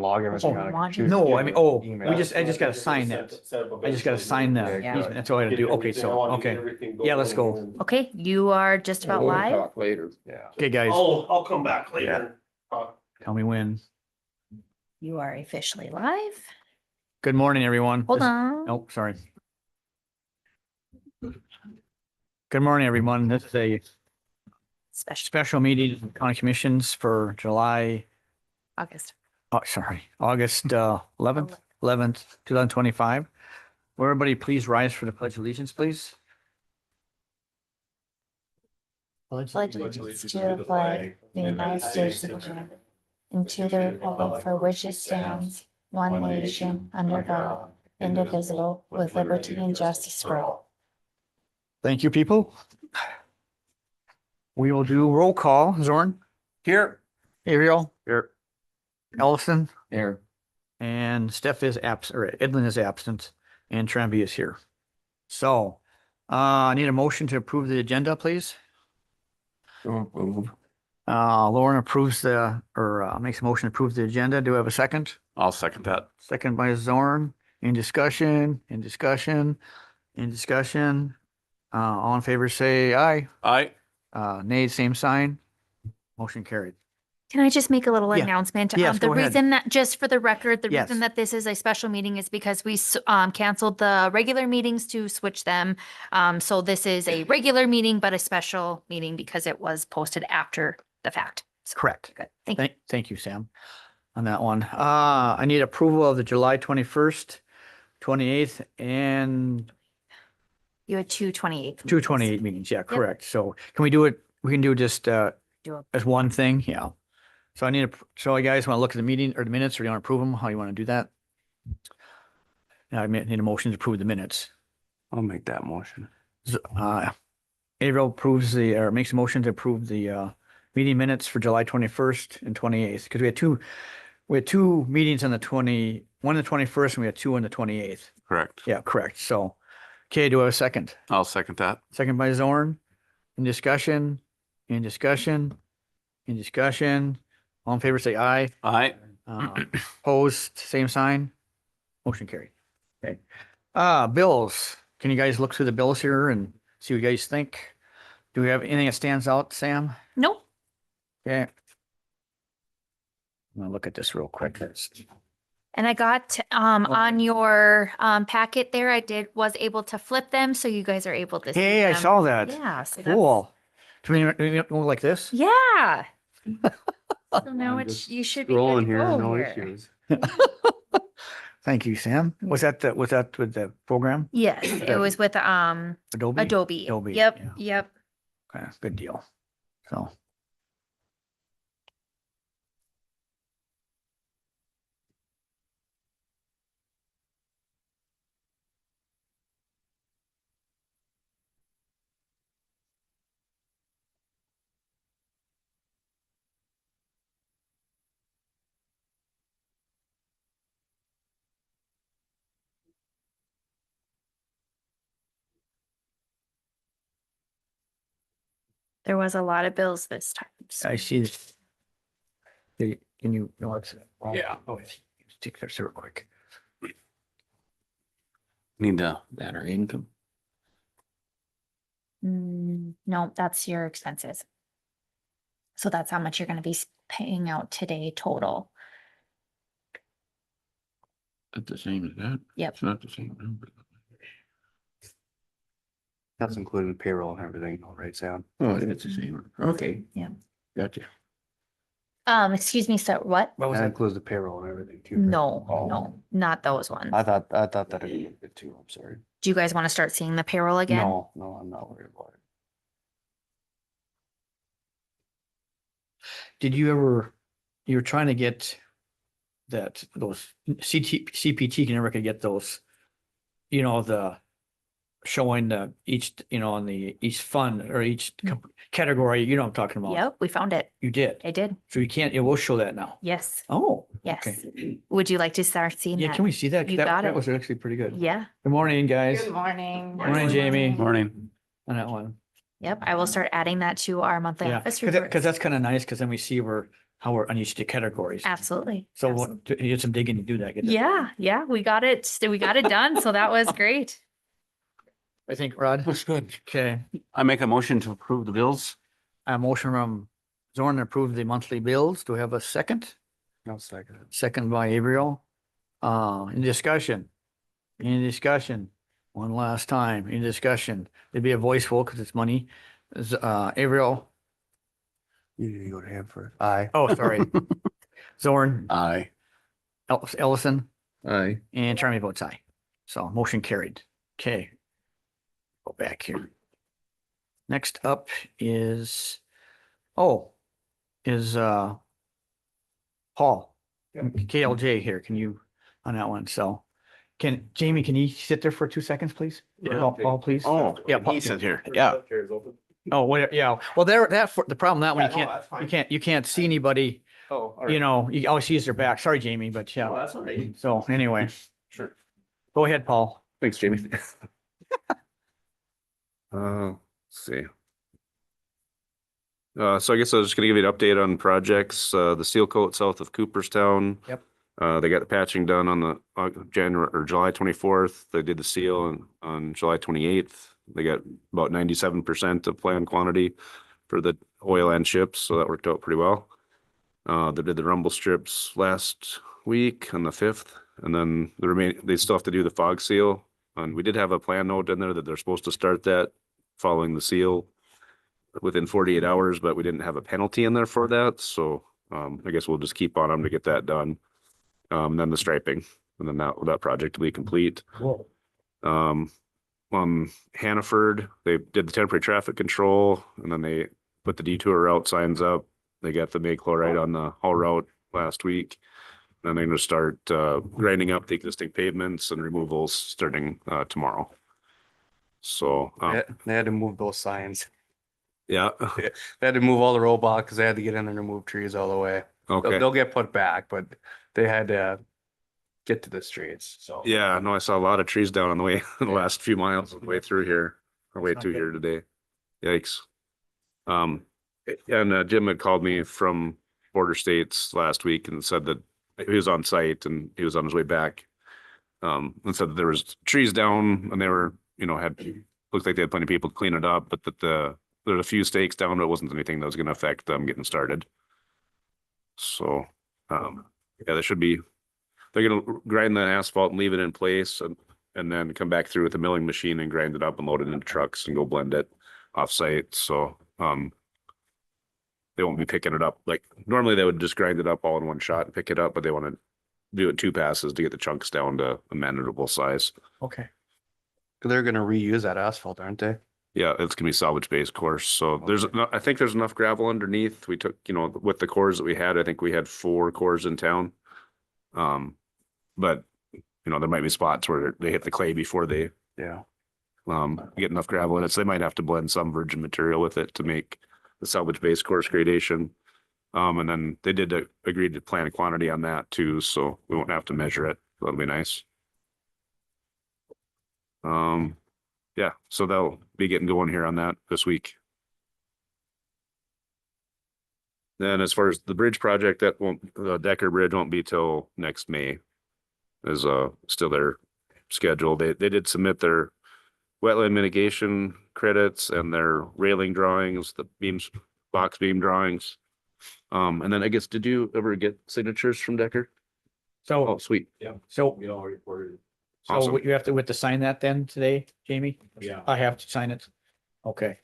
log them as Oh, on a want computer. No, I mean, oh, Email. I just gotta sign that. I just gotta sign that. Yeah. That's all I gotta do. Okay, so, okay. Yeah, let's go. Okay, you are just about We'll live. talk later. Yeah. Okay, guys, I'll come back later. tell me when. You are officially live. Good morning, everyone. Hold on. Oh, sorry. Good morning, everyone. This is a Special special meeting of the county commissions for July, August. August 11th, 2025. Will everybody please rise for the pledge of allegiance, please? Pledge allegiance to the flag of the United States of America, and to the republic for which it stands, one nation, under God, indivisible, with liberty and justice for all. Thank you, people. We will do roll call. Zorn? Here. Ariel? Here. Ellison? Here. And Steph is absent, or Edlin is absent, and Tranby is here. So, I need a motion to approve the agenda, please. Lauren approves makes a motion to approve the agenda. Do I have a second? I'll second that. Second by Zorn. In discussion. All in favor, say aye. Aye. Nay, same sign. Motion carried. Can I just make a little Yeah. announcement? Yes, The go ahead. reason that, just for the record, the Yes. reason that this is a special meeting is because we canceled the regular meetings to switch them. So this is a regular meeting, but a special meeting because it was posted after the fact. So, Correct. good. Thank you. Thank you, Sam, on that one. I need approval of the July 21st, 28th, and You had 2/28. 2/28 meetings. Yeah, correct. So can we do it? We can do just Do a- as one thing? Yeah. So so you guys want to look at the meeting or the minutes, or you want to approve them? How you want to do that? Yeah, I need a motion to approve the minutes. I'll make that motion. Ariel approves or makes a motion to approve the meeting minutes for July 21st and 28th, because we had two meetings on one on the 21st and we had two on the 28th. Correct. Yeah, correct. So, okay, do I have a second? I'll second that. Second by Zorn. In discussion. All in favor, say aye. Aye. Opposed, same sign. Motion carried. Okay. Bills. Can you guys look through the bills here and see what you guys think? Do we have anything that stands out, Sam? Nope. Okay. I'm gonna look at this real quick. And I got on your packet there, was able to flip them so you guys are able to see Hey, I them. saw that. Yeah. So that's- Cool. Do we go like this? Yeah. So now you should be good Rolling to here, go no here. issues. Thank you, Sam. Was that with the program? Yes, it was with Adobe? Adobe. Adobe, Yep, yeah. yep. Okay, good deal. So. There was a lot of bills this time. so- I see. Can you? Yeah. Oh, stick this real quick. Need that or income. No, that's your expenses. So that's how much you're gonna be paying out today total. That's the same as that? Yep. It's not the same number. That's including payroll and everything, all right, Sam? Oh, it's the same. Okay. Yeah. Gotcha. Excuse me, so what? What was That that? includes the payroll and everything too. No, Oh. no, not those ones. I thought that it did too, I'm sorry. Do you guys want to start seeing the payroll again? No, I'm not worried about it. Did you were trying to get those CPT can never could get those, showing each fund or each category, you know what I'm talking about? Yep, we found it. You did. I did. So it will show that now. Yes, Oh, yes. okay. Would you like to start seeing Yeah, that? can we see that? You That got that it. was actually pretty good. Yeah, Good morning, guys. Good morning. Morning, Jamie. Morning. On that one. yep. I will start adding that to our monthly Yeah, office because report. that's kind of nice, because then we see where how we're on each of the categories. Absolutely. So Absolutely. what, you did some digging to do that. get that- Yeah, we got it. We got it done. So that was great. I think, Rod. Looks good. Okay, I make a motion to approve the bills. a motion from Zorn to approve the monthly bills. Do we have a second? No second. Second by Avriel. Any discussion? Any discussion? One last time, any discussion? It'd be a voice vote because it's money. Avriel, You need to go to him first. Aye. oh, sorry. Zorn, Aye. Ellison, Aye. and Charlie votes aye. So motion carried. Okay. Go back here. Next up is, Paul, KLJ here. Can you, on that one? So Jamie, can you sit there for 2 seconds, please? Yeah. Paul, please. Oh, Yeah, Paul- he's in here. Yeah. Oh, whatever. Yeah. Well, the problem that one, you can't see anybody, Oh, all you know, you always see their back. Sorry, Jamie, but yeah. that's all right. So anyway, Sure. go ahead, Paul. Thanks, Jamie. Let's see. So I guess I was just gonna give you an update on projects, the seal coat south of Cooperstown. Yep. They got the patching done on the January or July 24th. They did the seal on July 28th. They got about 97% of planned quantity for the oil and chips, so that worked out pretty well. They did the rumble strips last week on the 5th, and then the remaining, they still have to do the fog seal. And we did have a plan note in there that they're supposed to start that following the seal within 48 hours, but we didn't have a penalty in there for that. So I guess we'll just keep on them to get that done. Then the striping, and then that project will be complete. On Hannaford, they did the temporary traffic control, and then they put the detour route signs up. They got the May chloride on the whole route last week. Then they're gonna start grinding up the existing pavements and removals starting tomorrow. So, They had to move those signs. yeah, They had to move all the roadblocks because they had to get in there and remove trees all the way. okay. They'll get put back, but they had to get to the streets, so. Yeah, no, I saw a lot of trees down on the way, the last few miles on the way through here, or way It's not through good. here today. Yikes. And Jim had called me from Border States last week and said that he was on site and he was on his way back. And said that there was trees down and they were, looked like they had plenty of people to clean it up, but that there's a few stakes down, but it wasn't anything that was gonna affect them getting started. So, yeah, they're gonna grind the asphalt and leave it in place and then come back through with the milling machine and grind it up and load it into trucks and go blend it off-site. So, they won't be picking it up. Like normally they would just grind it up all in one shot and pick it up, but they want to do it 2 passes to get the chunks down to a manageable size. Okay. They're gonna reuse that asphalt, aren't they? Yeah, it's gonna be salvage based course. So I think there's enough gravel underneath. We took, with the cores that we had, I think we had 4 cores in town. But there might be spots where they hit the clay before they Yeah. get enough gravel in it. So they might have to blend some virgin material with it to make the salvage base course gradation. And then they did agree to plan a quantity on that too, so we won't have to measure it. That'll be nice. Yeah, so they'll be getting going here on that this week. Then as far as the bridge project, the Decker Bridge won't be till next May. Is still their schedule. They did submit their wetland mitigation credits and their railing drawings, the box beam drawings. And then I guess, did you ever get signatures from Decker? So, Oh, sweet. so We all reported. Awesome. you have to sign that then today, Jamie? Yeah, I have to sign it. Okay.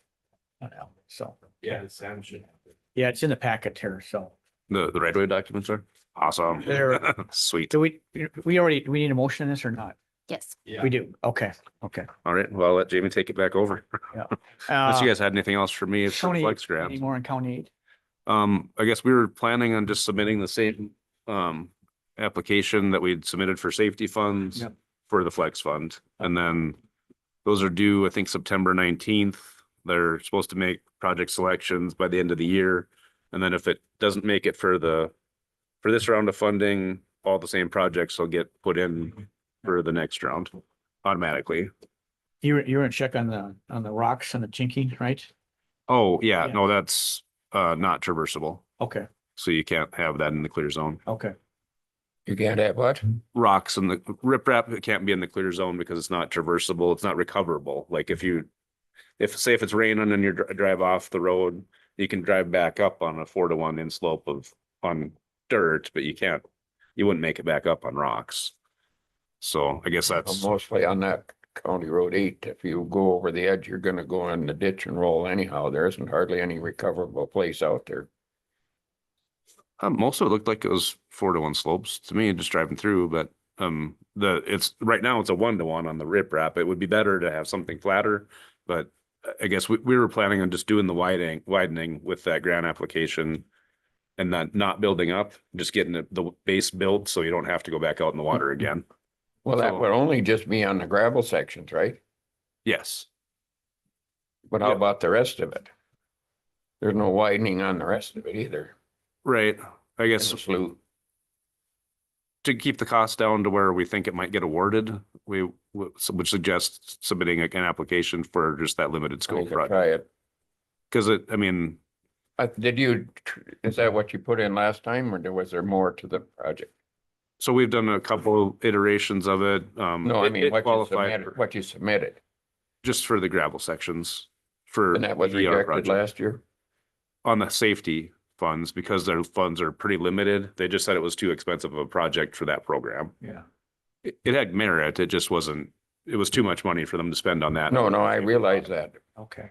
So, yeah, Sam should have it. yeah, it's in the packet here. So The right of way documents are awesome. They're- Sweet. do we need a motion on this or not? Yes. Yeah. We do. Okay. Okay. All right, well, I'll let Jamie take it back over. Unless you guys had anything else for me for County, flex any grants. more in county aid? I guess we were planning on just submitting the same application that we'd submitted for safety funds Yep. for the flex fund. And then those are due, I think, September 19th. They're supposed to make project selections by the end of the year. And then if it doesn't make it for this round of funding, all the same projects will get put in for the next round automatically. You're gonna check on the rocks and the chinking, right? Oh, yeah, Yeah. no, that's not traversable. Okay. So you can't have that in the clear zone. Okay. You can't have what? Rocks and the riprap, it can't be in the clear zone because it's not traversable, it's not recoverable. Like if say if it's raining and you drive off the road, you can drive back up on a 4-to-1 in slope on dirt, but you wouldn't make it back up on rocks. So I guess that's, Mostly on that County Road 8, if you go over the edge, you're gonna go in the ditch and roll anyhow. There isn't hardly any recoverable place out there. most of it looked like it was 4-to-1 slopes to me, just driving through, but it's right now it's a 1-to-1 on the riprap. It would be better to have something flatter, but I guess we were planning on just doing the widening with that grant application and not building up, just getting the base built so you don't have to go back out in the water again. Well, that So- would only just be on the gravel sections, right? Yes. But how Yeah. about the rest of it? There's no widening on the rest of it either. Right. I in guess the slough. to keep the cost down to where we think it might get awarded, we would suggest submitting an application for just that limited We scope could project. try it. Cause is that what you put in last time, or was there more to the project? so we've done a couple iterations of it. No, I mean, it what you qualified submitted, for- what you submitted, just for the gravel sections for. and that was the ER rejected project. last year? On the safety funds, because their funds are pretty limited. They just said it was too expensive of a project for that program. Yeah. It had merit. It just wasn't, it was too much money for them to spend on that. No, I realize that, Okay.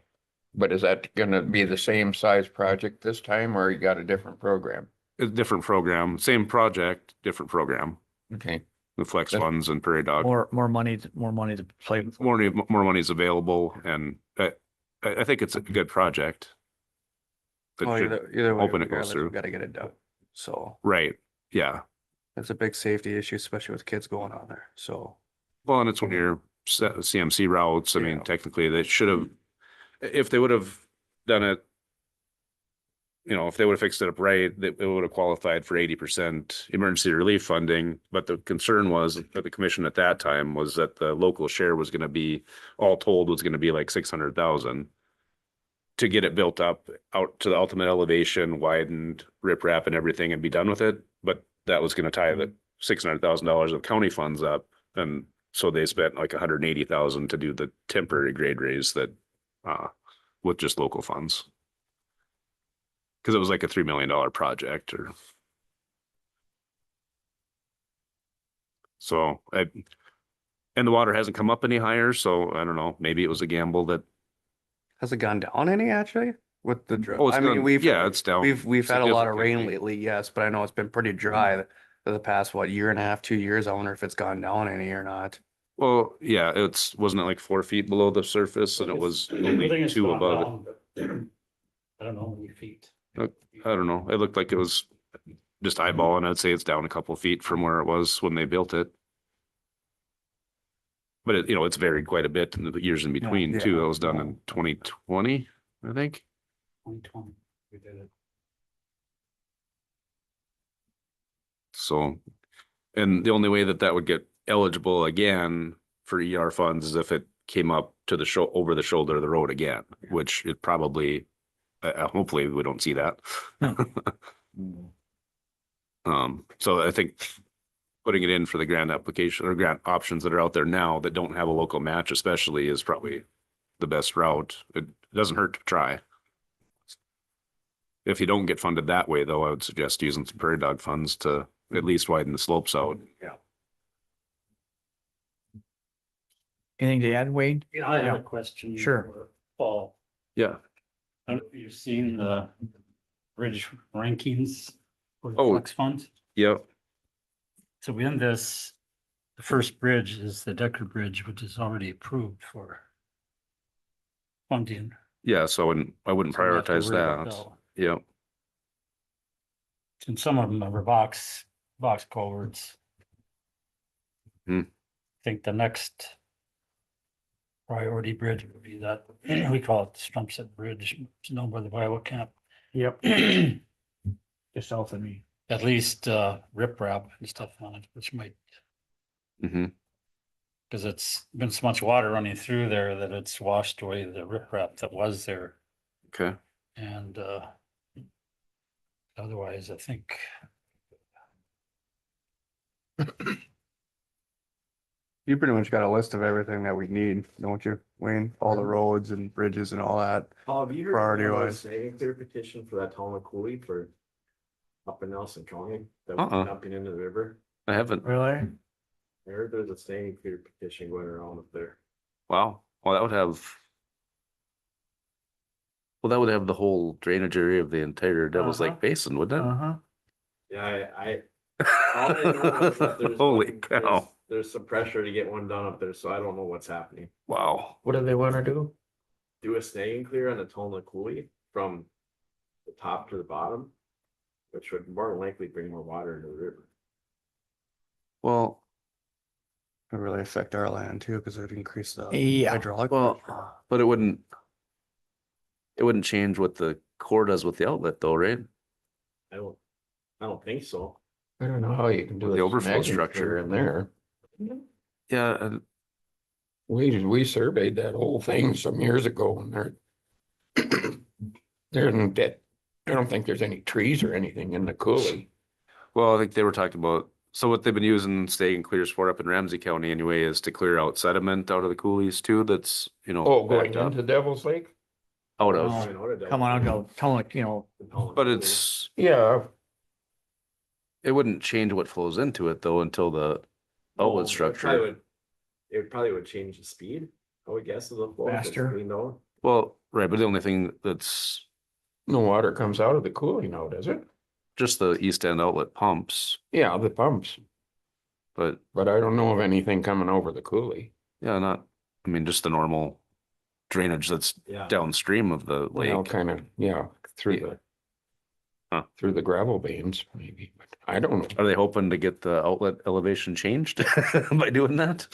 but is that gonna be the same size project this time, or you got a different program? A different program, same project, different program, Okay, with flex That's- funds and prairie dog. More money to play with. More money is available, and I think it's a good project. That Well, should- either way, hoping it goes regardless, through. we gotta get it done. So Right, yeah. it's a big safety issue, especially with kids going on there. So Well, and it's when you're CMC routes, I mean, Yeah. technically they should have, if they would have done it, if they would have fixed it up right, it would have qualified for 80% emergency relief funding. But the concern was that the commission at that time was that the local share was gonna be, all told, was gonna be like 600,000 to get it built up out to the ultimate elevation, widened, riprap and everything and be done with it. But that was gonna tie the $600,000 of county funds up. And so they spent like 180,000 to do the temporary grade raise that, with just local funds. Cause it was like a $3 million project and the water hasn't come up any higher. So I don't know, maybe it was a gamble that, has it gone down any actually with the? oh, it's I mean, gone- we've yeah, it's down. we've had a lot of rain significantly. lately, yes, but I know it's been pretty dry for the past, year and a half, 2 years. I wonder if it's gone down any or not. Well, yeah, wasn't it like 4 feet below the surface and it was only 2 above it? I don't know how many feet. I don't know. It looked like it was just eyeballing. I'd say it's down a couple feet from where it was when they built it. But it's varied quite a bit in the years in between Yeah. too. It was done in 2020, I think. 2020, we did it. So, and the only way that would get eligible again for ER funds is if it came up to over the shoulder of the road again, which it probably, hopefully we don't see that. So I think putting it in for the grant application or grant options that are out there now that don't have a local match especially is probably the best route. It doesn't hurt to try. If you don't get funded that way though, I would suggest using some prairie dog funds to at least widen the slopes out. Yeah. Anything to add, Wade? Yeah, I have a question. Sure. for Paul. Yeah. I don't know if you've seen the bridge rankings for the Oh. flex fund. Yep. So in this, the first bridge is the Decker Bridge, which is already approved for funding. Yeah. So I wouldn't So we have to prioritize worry about that. Yep. And some of them are box culverts. Hmm. I think the next priority bridge would be that, we call it the Strumpset Bridge, it's known by the Iowa camp. Yep. At Just south of me. least riprap and stuff on it, which might, Hmm. because it's been so much water running through there that it's washed away the riprap that was there. Okay. And Otherwise, I think You pretty much got a list of everything that we need, don't you, Wayne? All the roads and bridges and all that. Paul, have you heard Priority about wise. a clear petition for that Talma Cooley for up in Nelson County that Uh-uh. was dumping into the river? I haven't. Really? I heard there's a staying clear petition going around up there. Wow. Well, that would have. Well, that would have the whole drainage area of the entire Devil's Uh-huh. Lake Basin, wouldn't it? Uh-huh. Yeah, all I know is that there's Holy one- cow. there's some pressure to get one done up there, so I don't know what's happening. Wow. What do they want to do? Do a staying clear on the Talma Cooley from the top to the bottom, which would more than likely bring more water into the river. Well, it would really affect our land too, because it would increase the Yeah. hydraulic. Well, pressure. but it wouldn't. It wouldn't change what the core does with the outlet though, right? I don't think so. I don't know how you can do The a overflow snagging structure. clear in there. Yeah, and We surveyed that whole thing some years ago and there isn't that, I don't think there's any trees or anything in the coulee. well, I think they were talking about, so what they've been using staying and clears for up in Ramsey County anyway is to clear out sediment out of the coulees too, that's, you know. Oh, going backed up. into Devil's Lake? Out Oh. of, I know that- Come on, I'll tell them, you know, the Talma but Cooley. it's, Yeah, it wouldn't change what flows into it though until the No, outlet it structure. probably would- It probably would change the speed, I would guess, of the flow. if it's Faster. cleaned out. Well, right, but the only thing that's no water comes out of the coulee now, does it? just the east end outlet pumps, Yeah, the pumps, but but I don't know of anything coming over the coulee. yeah, not, I mean, just the normal drainage that's Yeah. downstream of the Well, lake. kind of, yeah, through Yeah. the Huh. through the gravel veins, maybe, but I don't know. Are they hoping to get the outlet elevation changed by doing that?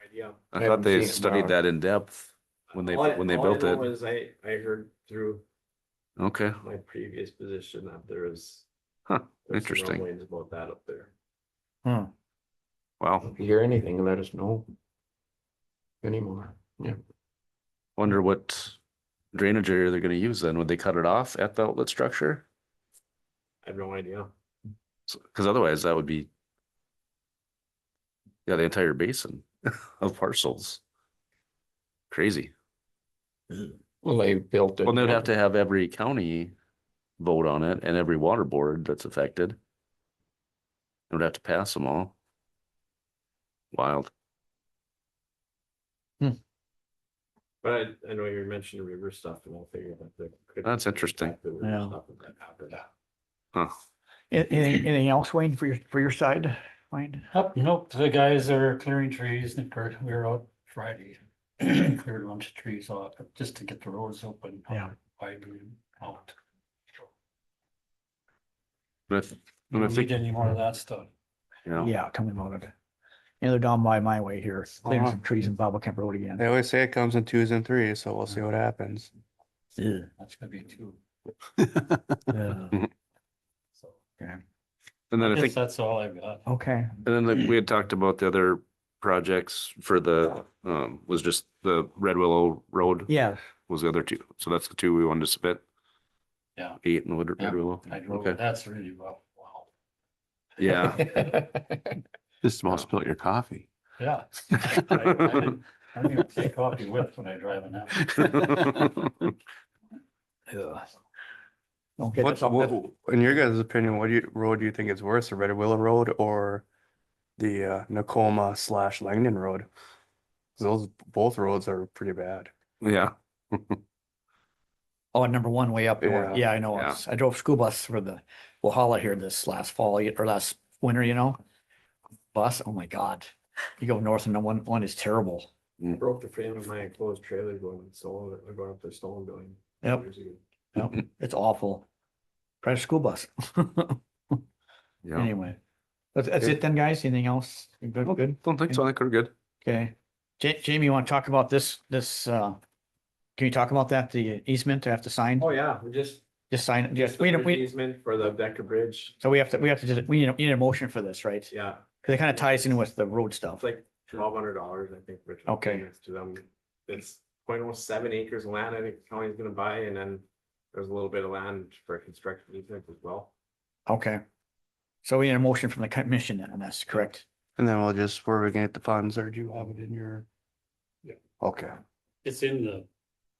Idea. I Haven't thought they seen it, studied no. that in depth when they All I built know it. is I heard through Okay, my previous position that there is. Huh, there's some interesting. rumblings about that up there. hmm. wow. If you hear anything, let us know. Anymore, yeah. Wonder what drainage area they're gonna use then. Would they cut it off at the outlet structure? I have no idea. Cause otherwise that would be yeah, the entire basin of parcels. Crazy. Well, they built it. Well, they'd have to have every county vote on it and every water board that's affected. They would have to pass them all. Wild. But I know you mentioned river stuff and I'll figure that there could. That's interesting. impact the river Yeah. stuff if that happened. Huh. Anything else, Wayne, for your side, Wayne? Nope, the guys are clearing trees, and we were out Friday. Cleared a bunch of trees off, just to get the roads open. Yeah. Widening out. But if, We and don't if need they, any more of that stuff. you know, Yeah, tell me about it. Yeah, they're down by my way here, clearing Uh-huh. some trees in Bible Camp Road again. They always say it comes in twos and threes, so we'll see what happens. Yeah. That's gonna be two. So and then I I guess think, that's all I've got. Okay, and then like we had talked about the other projects for the, was just the Red Willow Road yeah, was the other two. So that's the two we wanted to submit. Yeah. 8 and Red Yeah, Willow. I drove, Okay. that's really rough, wow. Yeah. Just about spilt your coffee. Yeah. I don't even take coffee with when I drive an yeah. Don't get What's, this up. in your guys' opinion, road do you think is worse, the Red Willow Road or the Nakoma / Langdon Road? 'Cause those, both roads are pretty bad. Yeah. Oh, number one way up north. Yeah. Yeah, I know. Yeah. I drove school bus for the Walhalla here this last fall or last winter, you know? Bus, oh my God. You go north and the one is terrible. Broke the frame of my enclosed trailer going up to Stone Building. Yep. years ago. Yep, it's awful. Try a school bus. Yeah. Anyway, that's it then, guys. Anything else? You Good, good. Don't think so. I think we're good. Okay. Jamie, you want to talk about this, can you talk about that, the easement to have to sign? Oh, yeah, we just. Just sign it. Yes, the we, bridge we, Easement for the Becker Bridge, so we have to, we need a motion for this, right? yeah, Cause it kind of ties in with the road stuff. it's like $1,200, I think. Richard, Okay. payments to them. It's 0.07 acres of land, I think the county's gonna buy, and then there's a little bit of land for a construction easement as well. Okay. So we need a motion from the commission then, and that's correct. And then we'll just, where we gonna get the funds, or do you have it in your? Yeah. Okay, It's in the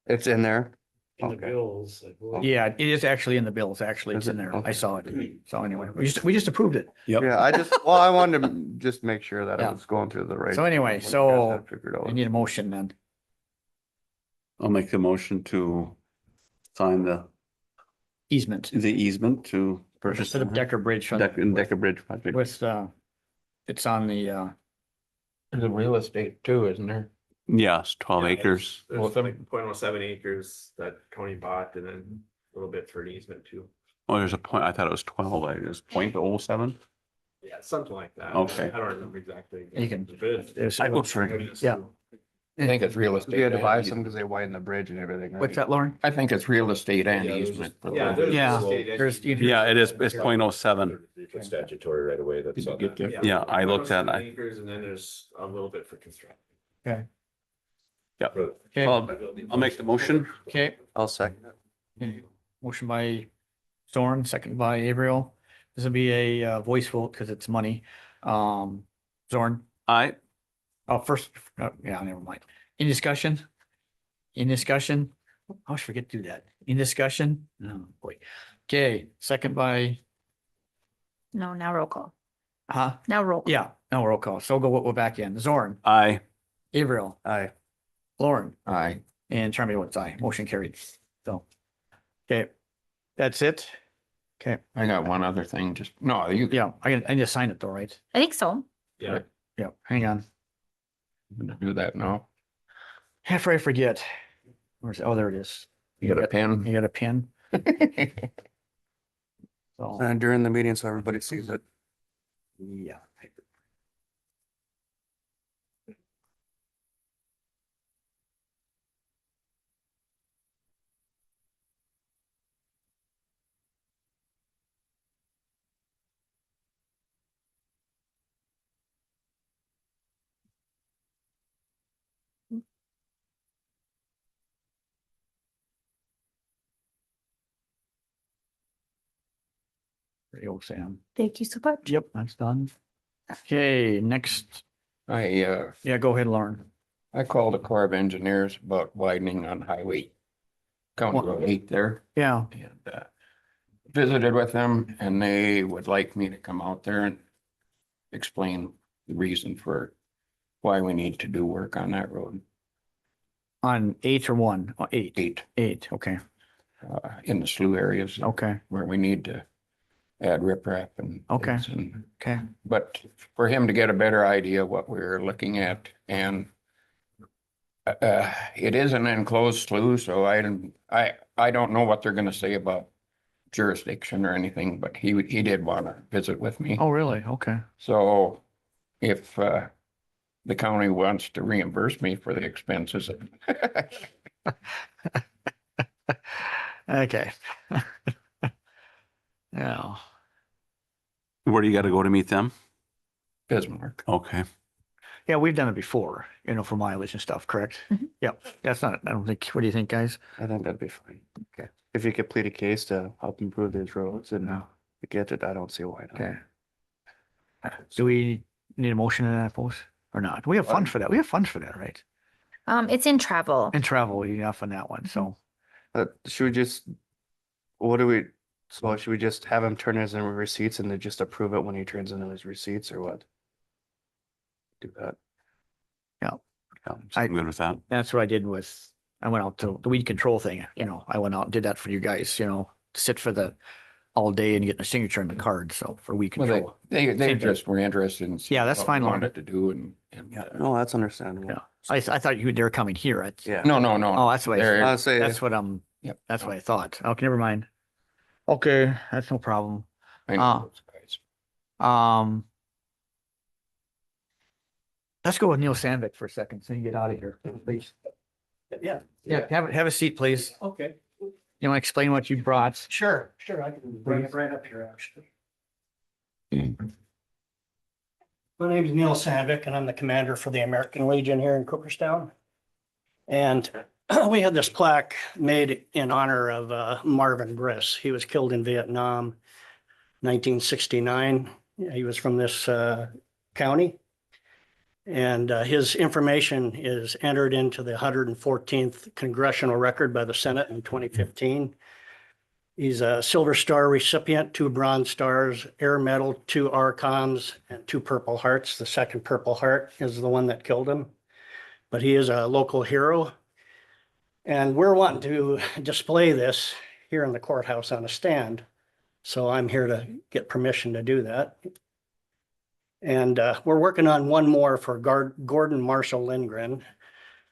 it's in there. in the Okay. bills. I believe. Yeah, it is actually in the bills, actually. It's Is in it? there. I Okay. saw it. So anyway, we just approved it. Yeah, I just, well, I wanted to just make sure that Yeah. I was going through the right. So anyway, when you guys so had Figured I out. need a motion then. I'll make the motion to sign the Easement easement to purchase. for the Decker Bridge from Decker Bridge project. with, it's on the, There's a real estate too, isn't there? Yes, 12 Yeah, acres. There's Well, some- 0.07 acres that county bought and then a little bit for an easement too. Oh, there's a point, I thought it was 12, I just 0.07. Yeah, something like that. Okay. I don't remember exactly. You can- The bid. there's- I will shrink. Yeah. I think it's real estate. We had to buy and some because they widened the bridge and everything. right? what's that, Lauren? I think it's real estate and Yeah, there's easement. for Yeah, the- there's. Yeah, state there's- entity. Yeah, it is, it's 0.07. Statutory right away, that's Did you get there? Yeah, I looked at- 0.07 acres and then there's a little bit for construction. Okay. Yeah. Okay, I'll make the motion. okay. I'll second it. Okay. Motion by Zorn, second by Avriel. This will be a voice vote because it's money. Zorn, Aye. first, yeah, never mind. In discussion? In discussion? I always forget to do that. In discussion? No, boy. Okay, second by, No, now roll call. huh? Now roll. call. Yeah, no roll call. So we're back in. Zorn, Aye. Avriel, Aye. Lauren, Aye. and Charlie votes aye. Motion carried. So, okay, that's it. Okay, I got one other thing, just, no, you yeah, I just signed it though, right? I think so. Yeah. Yeah, hang on. can do that now. After I forget. Where's, oh, there it is. You got a pen? You got a pin? So, And during the meeting, so everybody sees it. yeah. There you go, Sam. Thank you so much. Yep, that's done. Okay, next, I yeah, go ahead, Lauren. I called the Corps of Engineers about widening on Highway County Road 8 there. Yeah, And visited with them and they would like me to come out there and explain the reason for why we need to do work on that road. on 8 or 1? Oh, 8. 8, 8, okay, in the slough areas okay, where we need to add riprap and. Okay. things and- okay. But for him to get a better idea of what we're looking at and it is an enclosed slough, so I don't know what they're gonna say about jurisdiction or anything, but he did want to visit with me. Oh, really? Okay. So if the county wants to reimburse me for the expenses. Okay. Yeah, Where do you got to go to meet them? Bismarck. Okay. yeah, we've done it before, for mileage and stuff, correct? Mhm. Yep, that's not, I don't think, what do you think, guys? I think that'd be fine. Okay. If you could plead a case to help improve these roads and get it, I don't see why not. Okay. Do we need a motion in that post or not? We have funds for that. We have funds for that, right? It's in travel. And travel, enough on that one, so. Should we just, so should we just have him turn his in receipts and then just approve it when he turns in his receipts or what? Do that. Yeah, I- I'm good with that. That's what I did with, I went out to the weed control thing, I went out and did that for you guys, to sit for the all day and get a signature on the card, so for weed Well, control. they Same thing. just were interested in. Yeah, that's what we fine, Lauren. Wanted to do and. Yeah. No, that's understandable. Yeah. I thought they were coming here. Yeah. No, Oh, that's what, There- I'll say, that's what Yep. that's what I thought. Okay, never mind. Okay, that's no problem. I know those guys. Let's go with Neil Sandvik for a second, so you get out of here, please. Yeah. Yeah, have a seat, please. Okay. You want to explain what you brought? Sure. I can bring it right up here, actually. My name is Neil Sandvik and I'm the commander for the American Legion here in Cooperstown. And we had this plaque made in honor of Marvin Briss. He was killed in Vietnam, 1969. He was from this county. And his information is entered into the 114th Congressional Record by the Senate in 2015. He's a Silver Star recipient, 2 Bronze Stars, Air Medal, 2 ARCOMs, and 2 Purple Hearts. The second Purple Heart is the one that killed him. But he is a local hero. And we're wanting to display this here in the courthouse on a stand. So I'm here to get permission to do that. And we're working on one more for Gordon Marshall Lindgren.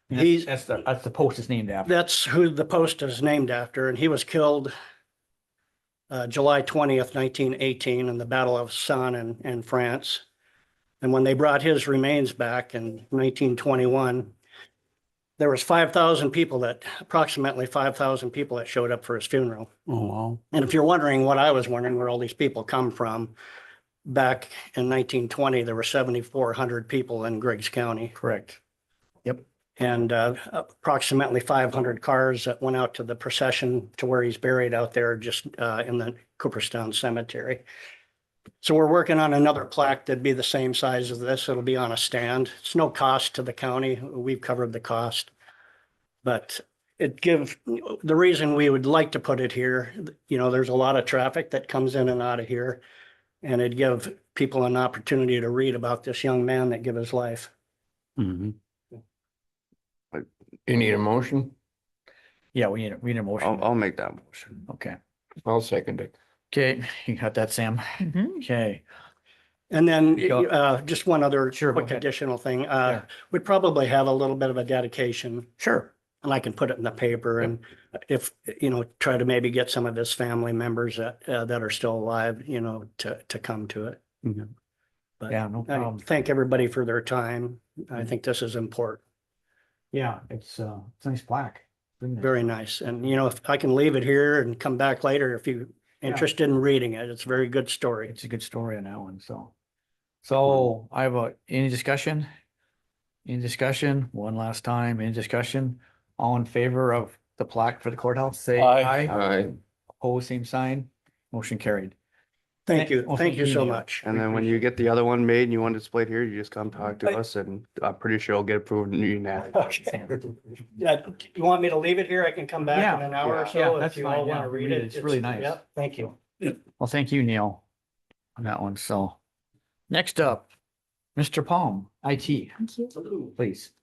He's That's the post is named after. That's who the post is named after, and he was killed July 20th, 1918 in the Battle of Somme in France. And when they brought his remains back in 1921, there was approximately 5,000 people that showed up for his funeral. Oh, wow. And if you're wondering what I was wondering, where all these people come from, back in 1920, there were 7,400 people in Griggs County. Correct. And approximately 500 cars that went out to the procession to where he's buried out there just in the Cooperstown Cemetery. So we're working on another plaque that'd be the same size as this. It'll be on a stand. It's no cost to the county. We've covered the cost. But the reason we would like to put it here, there's a lot of traffic that comes in and out of here. And it'd give people an opportunity to read about this young man that gave his life. Mhm. You need a motion? Yeah, we need a motion. I'll make that motion. Okay. I'll second it. Okay, you got that, Sam? Mhm. Okay. And then Go. just one other Sure, go quick ahead. additional thing. Yeah. We'd probably have a little bit of a dedication, Sure. and I can put it in the paper, and if, try to maybe get some of his family members that are still alive, to come to it. Mhm. But Yeah, no I problem. thank everybody for their time. I think this is important. Yeah, it's a nice plaque. Very nice. And, if I can leave it here and come back later, if you're interested in reading it, it's a very good story. It's a good story on that one, so. So I have any discussion? Any discussion? One last time, any discussion? All in favor of the plaque for the courthouse, say Aye. aye. Opposed, same sign. Motion carried. Thank you. Well, Thank you so Neil. much. And then when you get the other one made and you want it displayed here, you just come talk to us and I'm pretty sure it'll get approved unanimously. Okay. Yeah, you want me to leave it here? I can come back in an hour or Yeah, so that's if you fine, all want yeah, to read read it. it. It's really nice. Yep, thank you. Well, thank you, Neil, on that one, so. Next up, Mr. Palm, IT, Thank you. please.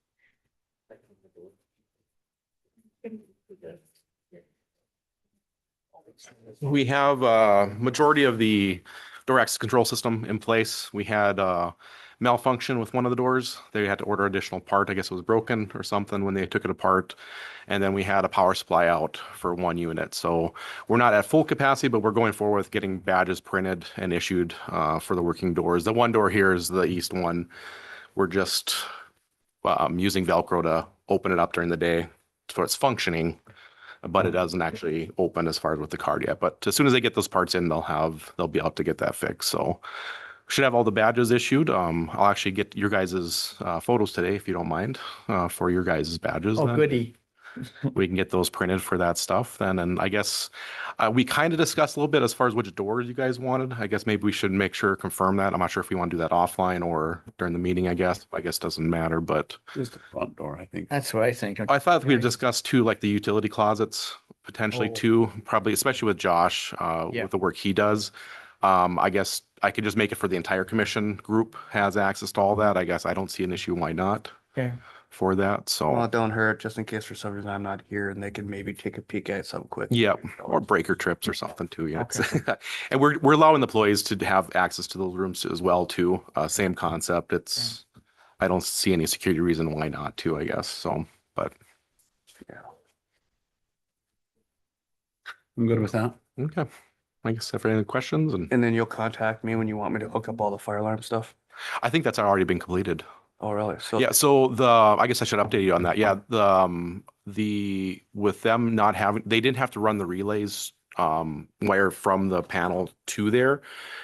We have a majority of the door access control system in place. We had malfunction with one of the doors. They had to order additional part. I guess it was broken or something when they took it apart. And then we had a power supply out for one unit. So we're not at full capacity, but we're going forward with getting badges printed and issued for the working doors. The one door here is the east one. We're just using Velcro to open it up during the day so it's functioning, but it doesn't actually open as far as with the card yet. But as soon as they get those parts in, they'll be able to get that fixed. So should have all the badges issued. I'll actually get your guys' photos today, if you don't mind, for your guys' badges. Oh, then. goody. We can get those printed for that stuff then. And I guess we kind of discussed a little bit as far as which doors you guys wanted. I guess maybe we should make sure, confirm that. I'm not sure if we want to do that offline or during the meeting, I guess. I guess doesn't matter, but Just the front door, I think. That's what I think. I thought we discussed too, like the utility closets, potentially Oh. too, probably, especially with Josh, Yeah. with the work he does. I guess I could just make it for the entire commission group has access to all that. I guess I don't see an issue. Why not Okay. for that? So. Well, it don't hurt just in case for some reason I'm not here and they can maybe take a peek at something quick. Yeah, or breaker trips or something too, yeah. And we're allowing employees to have access to those rooms as well too. Same concept. I don't see any security reason why not too, I guess, so, but. I'm good with that. Okay. I guess if there are any questions, and And then you'll contact me when you want me to hook up all the fire alarm stuff. I think that's already been completed. Oh, really? So Yeah, so I guess I should update you on that. Yeah, with them not having, they didn't have to run the relays wire from the panel to there.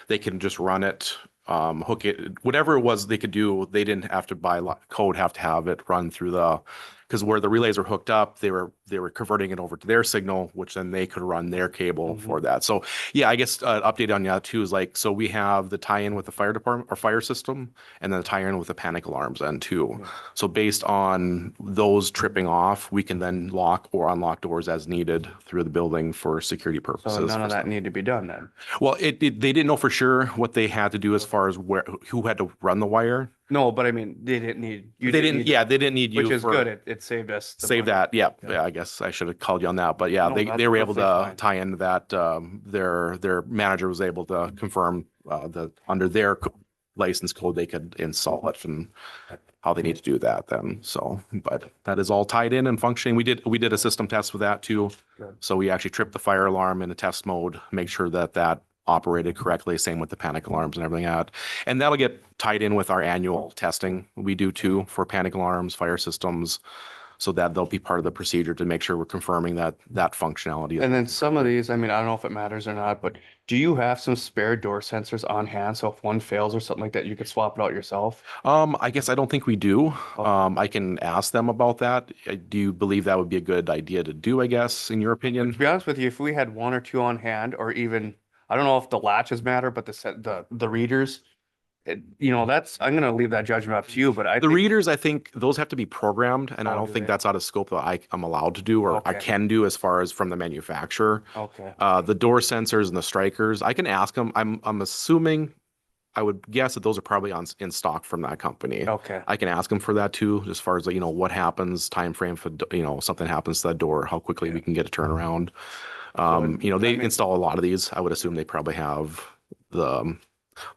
They can just run it, hook it, whatever it was they could do. They didn't have to by code have to have it run through the because where the relays were hooked up, they were converting it over to their signal, which then they could run their cable for that. So yeah, I guess update on that too is like, so we have the tie-in with the fire department or fire system, and then the tie-in with the panic alarms then too. So based on those tripping off, we can then lock or unlock doors as needed through the building for security purposes. So none for of that stuff. need to be done then. Well, they didn't know for sure what they had to do as far as who had to run the wire. No, but I mean, they didn't need. You They didn't, need- yeah, they didn't need you Which is for. good. It saved us. the Save money. that, yeah, Yeah. yeah, I guess I should have called you on that, but yeah, No, they that's were able perfectly to fine. tie into that, their manager was able to confirm, that under their license code, they could install it and how they need to do that then, so, but that is all tied in and functioning. We did a system test with that too. Good. So we actually tripped the fire alarm in a test mode, make sure that that operated correctly, same with the panic alarms and everything out. And that'll get tied in with our annual testing we do too for panic alarms, fire systems. So that they'll be part of the procedure to make sure we're confirming that functionality. And then some of these, I mean, I don't know if it matters or not, but do you have some spare door sensors on hand? So if one fails or something like that, you could swap it out yourself? I guess I don't think we do. I can ask them about that. Do you believe that would be a good idea to do, I guess, in your opinion? To be honest with you, if we had one or two on hand, or even, I don't know if the latches matter, but the readers, I'm gonna leave that judgment up to you, but I The think, readers, I think those have to be programmed and I Oh, don't do think they? that's out of scope that I'm allowed to do or I Okay. can do as far as from the manufacturer. okay, The door sensors and the strikers, I can ask them. I'm assuming, I would guess that those are probably in stock from that company. okay. I can ask them for that too, as far as like, what happens, time frame for, something happens to that door, how quickly we can get a turnaround. They I mean- install a lot of these. I would assume they probably have the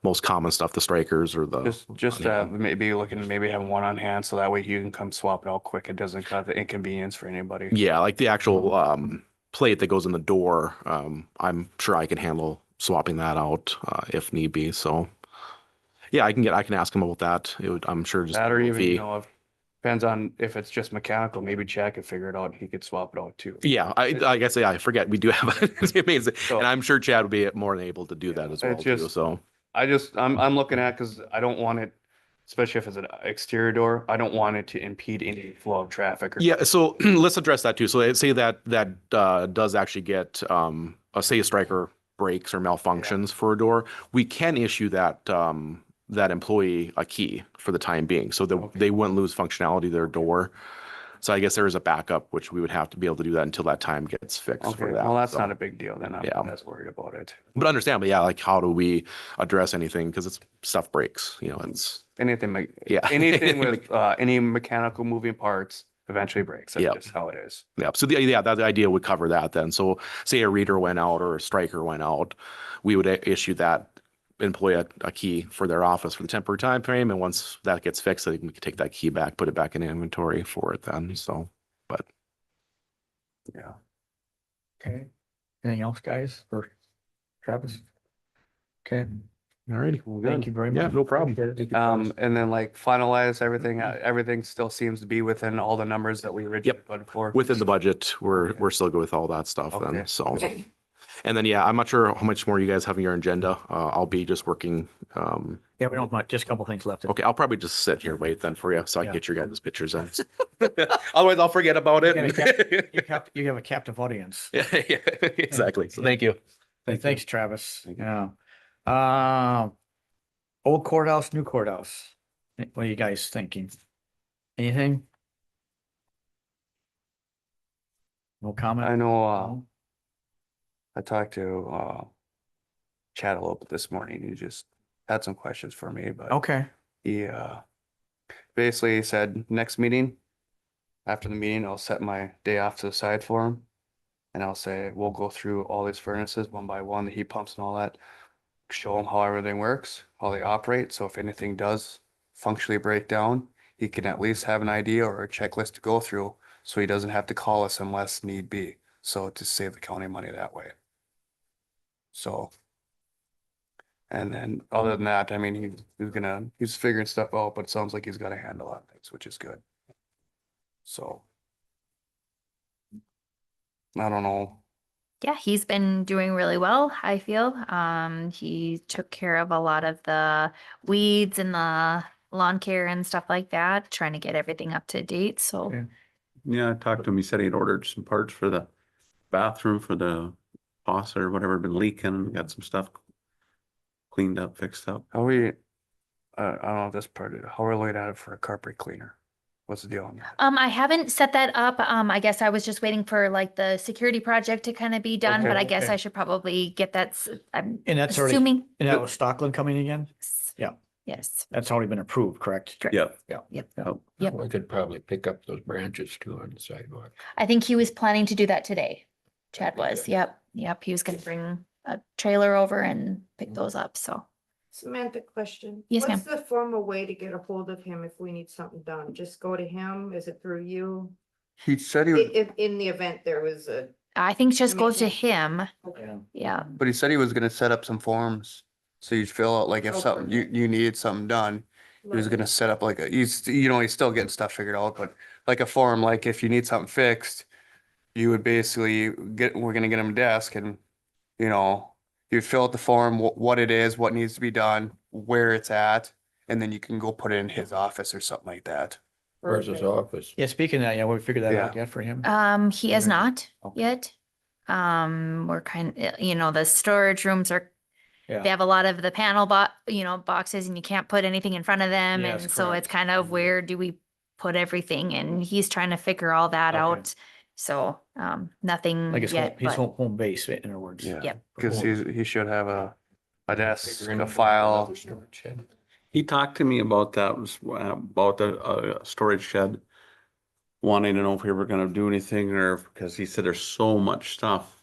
most common stuff, the strikers or the. Just maybe having one on hand, so that way you can come swap it out quick. It doesn't cause the inconvenience for anybody. Yeah, like the actual plate that goes in the door. I'm sure I can handle swapping that out if need be. So yeah, I can ask him about that. I'm sure just That or even, fee. depends on if it's just mechanical, maybe Chad could figure it out. He could swap it out too. Yeah, I guess I forget we do have it's amazing, So- and I'm sure Chad would be more than able to do that as well It's too. just- So I'm looking at, cause I don't want it, especially if it's an exterior door, I don't want it to impede any flow of traffic. yeah, so let's address that too. So let's say that does actually get say a striker breaks or malfunctions for a door, we can issue that that employee a key for the time being, so that Okay. they wouldn't lose functionality of their door. So I guess there is a backup, which we would have to be able to do that until that time gets fixed Okay, for that. well, that's so. not a big deal then. I'm Yeah. not as worried about it. But understandably, yeah, like how do we address anything? Because it's stuff breaks, it's, Anything, yeah. anything with, any mechanical moving parts eventually breaks. That's Yep. just how it is. Yeah, so the idea would cover that then. So say a reader went out or a striker went out, we would issue that employee a key for their office for the temporary time frame. And once that gets fixed, then we can take that key back, put it back in inventory for it then. So, but Yeah. Okay. Anything else, guys, or Travis? Okay, all righty. thank you very much. Yeah, no problem. And then like finalize everything, everything still seems to be within all the numbers that we originally put for. Within the budget, we're still good with all that stuff Okay. then. So, and then, yeah, I'm not sure how much more you guys have in your agenda. I'll be just working. Yeah, we don't have much, just a couple things left. Okay, I'll probably just sit here and wait then for you so I can Yeah. get your guys' pictures in. Otherwise, I'll forget about it. You have a captive audience. Yeah, exactly. So thank you. Thanks, Travis. Thank you. Yeah. Old courthouse, new courthouse. What are you guys thinking? Anything? No comment? I know, No? I talked to, Chad a little bit this morning. He just had some questions for me, but Okay, he, basically said next meeting, after the meeting, I'll set my day off to the side for him. And I'll say, we'll go through all these furnaces one by one, the heat pumps and all that. Show him how everything works, how they operate. So if anything does functionally break down, he can at least have an idea or a checklist to go through. So he doesn't have to call us unless need be. So to save the county money that way. So. And then other than that, I mean, he's figuring stuff out, but it sounds like he's got a handle on things, which is good. So. I don't know. Yeah, he's been doing really well, I feel. He took care of a lot of the weeds and the lawn care and stuff like that, trying to get everything up to date. So Yeah. Yeah, I talked to him. He said he'd ordered some parts for the bathroom for the faucet or whatever had been leaking, got some stuff cleaned up, fixed up. How we, I don't know this part, how we're looking at it for a carpet cleaner? What's the deal on that? I haven't set that up. I guess I was just waiting for like the security project to kind of be done, but I guess Okay. I should probably get that. I'm And that's already, assuming. and that was Stockland coming again? Yeah. Yes. That's already been approved, correct? Correct. Yep. Yep. Oh. Yep. We could probably pick up those branches too on the sidewalk. I think he was planning to do that today. Chad was. Yep. Yep. He was gonna bring a trailer over and pick those up. So. Samantha, question. Yes, What's the formal way to get a hold of him if we need something done? Just go to him? Is it through you? He said he was, If in the event there was a. I think just goes to Amazing. him. Yeah. Yeah. but he said he was gonna set up some forms. So you'd fill out, like if Oh, something, you needed something done, he was gonna set up like a, he's, he's still getting stuff figured out, but like a form, like if you need something fixed, you would basically we're gonna get him a desk and, you'd fill out the form, what it is, what needs to be done, where it's at, and then you can go put it in his office or something like that. Where's his office? Yeah, speaking of that, yeah, we figured that out Yeah. yet for him. He has Okay. not Okay. yet. We're the storage rooms are, they Yeah, have a lot of the panel boxes and you can't put anything in front of them. Yes, And so it's correct. kind of where do we put everything? And he's trying to figure all that Okay. out. So, nothing like his yet, home, his but home base, in other words. Yeah. Yep. Cause he should have a desk, Figure in a file. another storage shed. He talked to me about that, about a storage shed. Wanting to know if we were gonna do anything or, because he said there's so much stuff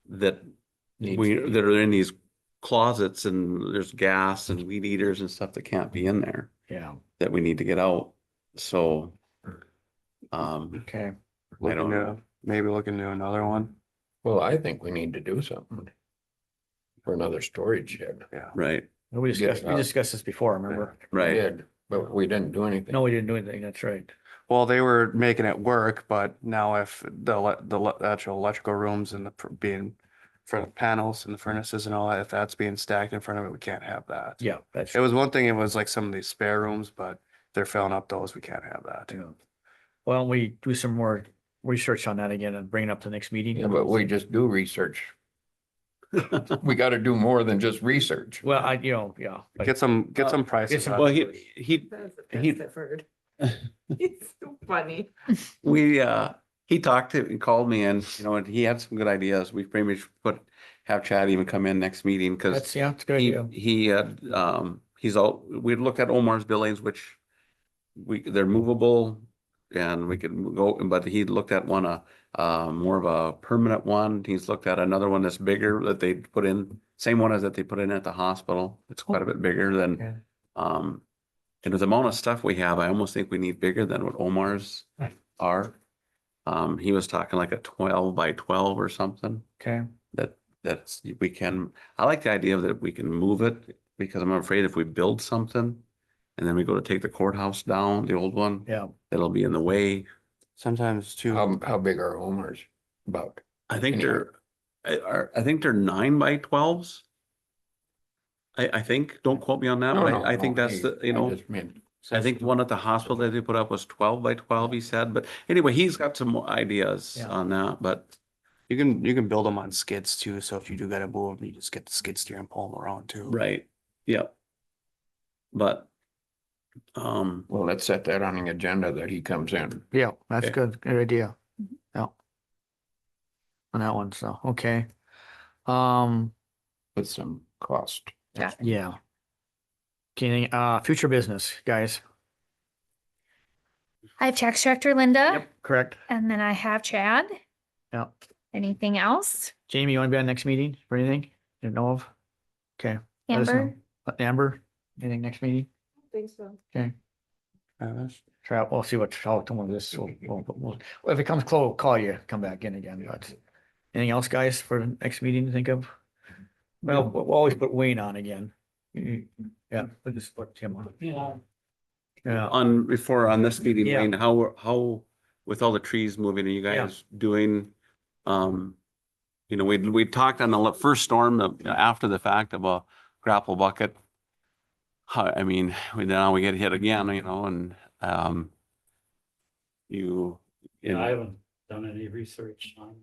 that Needs we, to be- that are in these closets and there's gas and weed eaters and stuff that can't be in there Yeah, that we need to get out. So, okay. I don't know. Maybe look into another one. Well, I think we need to do something for another storage shed. Yeah. Right, We discussed, Yeah. we discussed this before, remember? We right. did, but we didn't do anything. No, we didn't do anything, that's right. Well, they were making it work, but now if the actual electrical rooms and being for the panels and the furnaces and all that, if that's being stacked in front of it, we can't have that. Yeah, that's. It was one thing, it was like some of these spare rooms, but they're filling up those, we can't have that. Yeah. Why don't we do some more research on that again and bring it up to the next meeting? Yeah, but we just do research. We gotta do more than just research. Well, yeah. but- Get some prices. some- on Well, it. he, That's the He- best I've heard. It's so funny. he talked to, and called me and, and he had some good ideas. We pretty much have Chad even come in next meeting, cause That's, yeah, it's a good idea. he's we looked at Omar's buildings, which they're movable and we could go, but he looked at one, more of a permanent one. He's looked at another one that's bigger that they put in, same one as that they put in at the hospital. It's quite a bit bigger Okay. than, and with the amount of stuff we have, I almost think we need bigger than what Omar's are. He was talking like a 12 by 12 or something. Okay, That's, we can, I like the idea that we can move it, because I'm afraid if we build something and then we go to take the courthouse down, the old one, yeah. it'll be in the way. Sometimes too. How big are Homer's about? I think Anyway. I think they're 9 by 12s. I think, don't quote me on that, but I think that's the, I think the one at the hospital that they put up was 12 by 12, he said, but anyway, he's got some more ideas Yeah. on that, but You can build them on skids too, so if you do gotta move them, you just get the skid steer and pull them around too. right, yep. But, Well, let's set that on the agenda that he comes in. Yeah, that's Okay. good idea. Yeah. On that one, so, okay. With some cost. Yeah. Okay, future business, guys. I have tax director Linda Correct. and then I have Chad. Yeah. Anything else? Jamie, you want to be on next meeting for anything you know of? Okay. let us know. Amber? Amber, anything next meeting? I think so. Okay. Travis? We'll see how tomorrow this, if it comes close, call you, come back in again, but anything else, guys, for the next meeting to think of? Well, we'll always put Wayne on again. Yeah, we'll just put Tim on. Yeah. on this meeting, Yeah. Wayne, how, with all the trees moving, are you Yeah. guys doing? We talked on the first storm after the fact of a grapple bucket. Now we get hit again, and you in- I haven't done any research on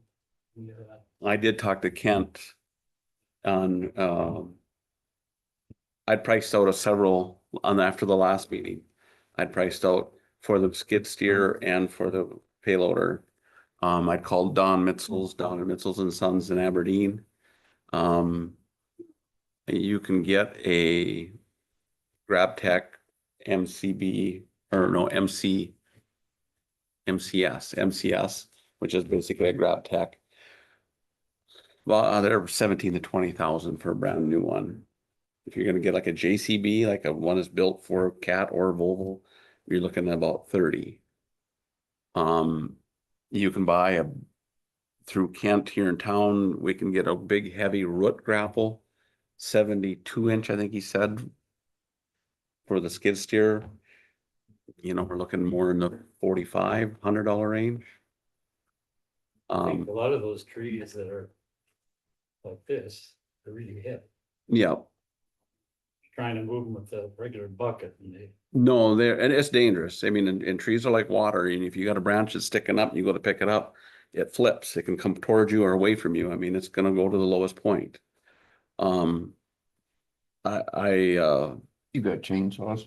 any of that. I did talk to Kent on, I'd priced out several after the last meeting. I'd priced out for the skid steer and for the payloader. I'd called Don Mitzel's down at Mitzel's and Sons in Aberdeen. You can get a GrabTech MCB, or no, MCS, which is basically a GrabTech. Well, they're 17 to 20,000 for a brand new one. If you're gonna get like a JCB, like a one is built for Cat or Volvo, you're looking at about 30. You can buy through Kent here in town, we can get a big heavy root grapple, 72-inch, I think he said, for the skid steer. You know, we're looking more in the $4,500 range. I think a lot of those trees that are like this, they're really hip. Yeah, Trying to move them with a regular bucket and they. no, and it's dangerous. I mean, and trees are like water, and if you got a branch that's sticking up and you go to pick it up, it flips. It can come towards you or away from you. I mean, it's gonna go to the lowest point. You got chainsaws?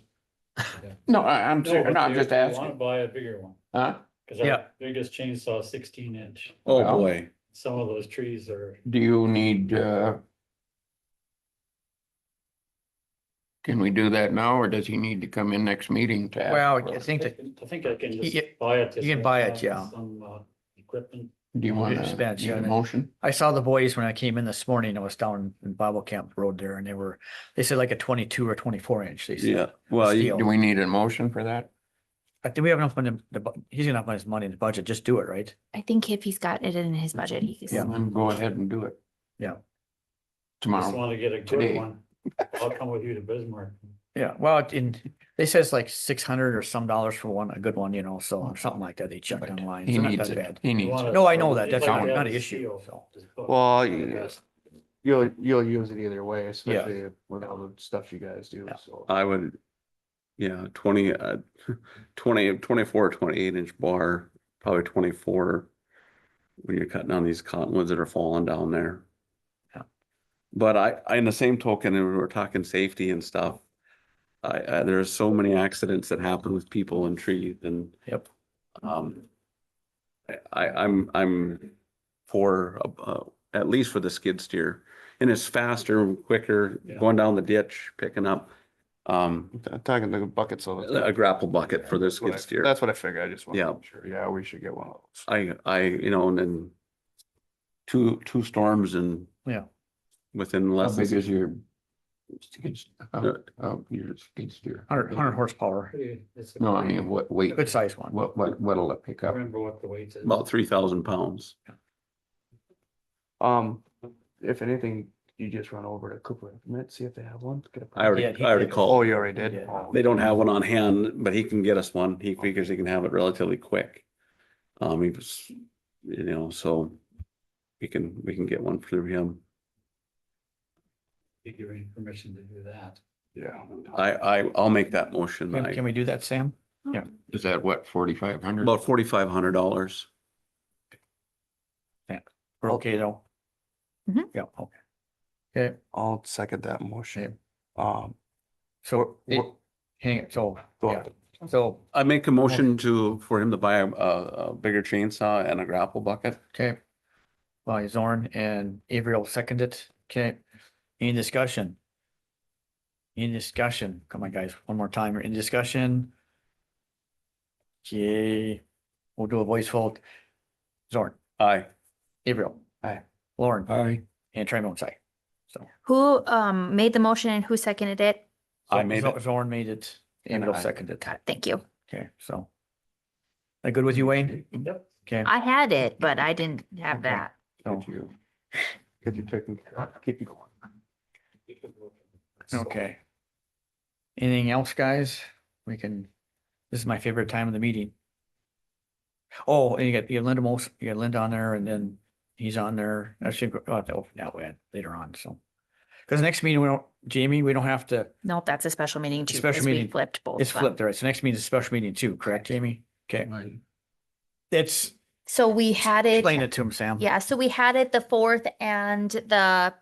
No, I'm serious, not just Want to asking, buy a bigger one, huh? cause Yeah. our biggest chainsaw is 16-inch. Oh, Well, boy. Some of those trees are, Do you need, can we do that now, or does he need to come in next meeting to ask? Well, for I it? think that I think I can just Yeah, buy it. you can buy it, yeah. Some equipment. Do you want expense, to, yeah. a motion? I saw the boys when I came in this morning. I was down in Bible Camp Road there and they said like a 22 or 24-inch. They said. Yeah, well, Steel. Do we need a motion for that? I think we have enough money, he's gonna have his money in the budget. Just do it, right? I think if he's got it in his budget, he's. Yeah. Then go ahead and do it. Yeah. Just Tomorrow. want to get a Today. good one. I'll come with you to Bismarck. Yeah, well, they says like 600 or some dollars for one, a good one, you know, so something like that. They checked But online. He so not needs that it, bad. he You needs wanna- it. No, I know that. It's That's like not having an a issue, steel, so. just put- Well, Yeah. you'll use it either way, especially with all the stuff you guys do, Yeah. so. I would, yeah, 24, 28-inch bar, probably 24. When you're cutting down these cottonwoods that are falling down there. Yeah. But I, in the same token, and we're talking safety and stuff. There's so many accidents that happen with people and trees and. Yep. I'm for, at least for the skid steer. And it's faster, quicker, Yeah. going down the ditch, picking up, I'm talking the buckets of. a grapple bucket for the skid steer. That's what I figured. I just want Yeah. to make sure. Yeah, we should get one of those. You know, and then two storms and Yeah. within How less big than, is your your skid steer? 100 horsepower, It's a- No, I mean, what weight, good size one. what'll it pick I up? remember what the weight is. about 3,000 pounds. If anything, you just run over to Cooper Infinite, see if they have one. Get a I already Yeah, Oh, called. you already did? Yeah. Oh, They don't have one on hand, but he can get us one. He figures he can have it relatively quick. He was, you know, so we can get one through him. Give you permission to do that. Yeah. I'll make that motion. Can we do that, Sam? Is that what, 4,500? About $4,500. We're okay though? Mhm. Yeah, okay. Okay, I'll second that motion. so, Wha- hang it, so, Go yeah, ahead. so, I make a motion for him to buy a bigger chainsaw and a grapple bucket. okay. By Zorn and Avriel seconded, okay. Any discussion? Any discussion? Come on, guys, one more time, any discussion? Okay, we'll do a voice vote. Zorn, Aye. Avriel. Aye. Lauren. Aye. And Trey Monsai. So. Who made the motion and who seconded it? I made it. Zorn made it, And Avriel I. seconded. God, thank you. Okay, so. That good with you, Wayne? Yep. Okay. I had it, but I didn't have that. so- Get you taken, keep you going. Okay. Anything else, guys? This is my favorite time of the meeting. Oh, and you got Linda on there and then he's on there. I should go, that way later on, so. Because next meeting, Jamie, we don't have to, No, that's a special meeting too. Special 'cause we meeting. Flipped both. it's of them. flipped, all right? So next meeting is a special meeting too, correct, Jamie? Okay. It's, So we had it. explain it to him, Sam. Yeah, so we had it the fourth and the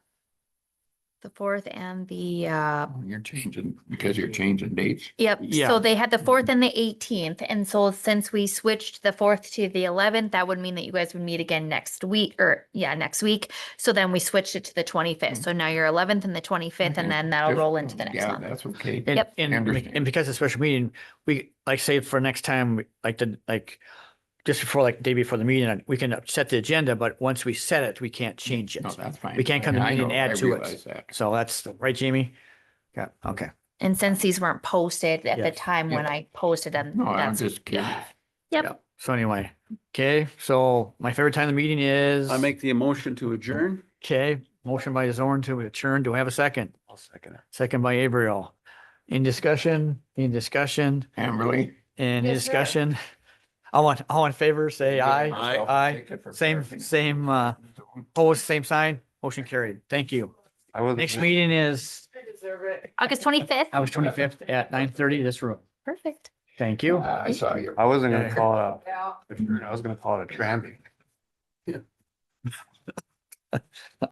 fourth and the, You're changing, because you're changing dates. yep. Yeah. So they had the fourth and the 18th. And so since we switched the fourth to the 11th, that would mean that you guys would meet again next week or yeah, next week. So then we switched it to the 25th. So now you're 11th and the 25th, and then that'll roll into the next Yeah, month. that's okay. And, Yep. and, Understand. and because it's a special meeting, we, like, say for next time, just before, like, day before the meeting, we can set the agenda, but once we set it, we can't change it. No, that's fine. We can't come to I meeting and know, add I to it. realize that. So that's right, Jamie? Yeah, okay. And since these weren't posted at the Yes. time when Yep. I posted them, No, I'm that's, just curious. yep. So anyway, okay, so my favorite time of the meeting is. I make the motion to adjourn. Okay, motion by Zorn to adjourn. Do I have a second? I'll second it. Second by Avriel. In discussion, Amberly? any Yes, sir. discussion? All in favor, say aye. Aye. Same, opposed, same sign. Motion carried. Thank you. I was. Next meeting is August 25th. August 25th at 9:30, this room. Perfect. Thank you. I saw you. I wasn't Yeah. gonna call it a, I was gonna call it a Tramby.